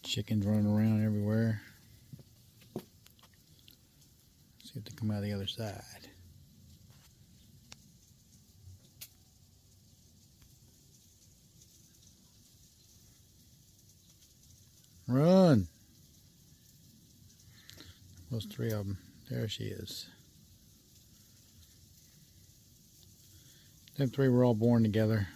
Chickens running around everywhere. See if they come out the other side. Run! Those three of them. There she is. Them three were all born together.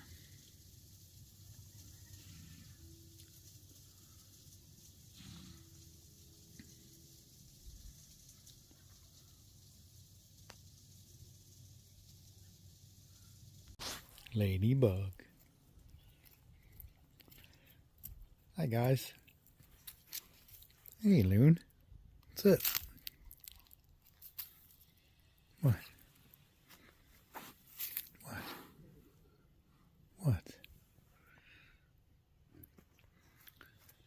Ladybug. Hi guys. Hey Loon. What's up? What? What? What?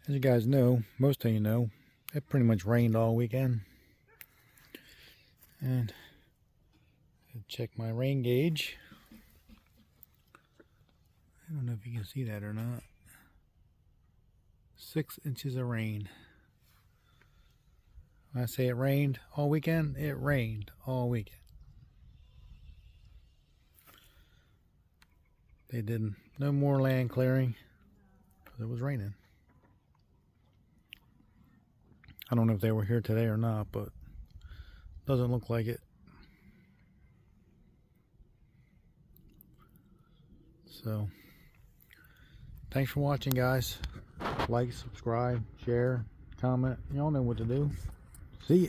As you guys know, most of you know, it pretty much rained all weekend. And check my rain gauge. I don't know if you can see that or not. 6 inches of rain. When I say it rained all weekend, it rained all weekend. They did no more land clearing because it was raining. I don't know if they were here today or not, but doesn't look like it. So, thanks for watching, guys. Like, subscribe, share, comment. Y'all know what to do. See ya.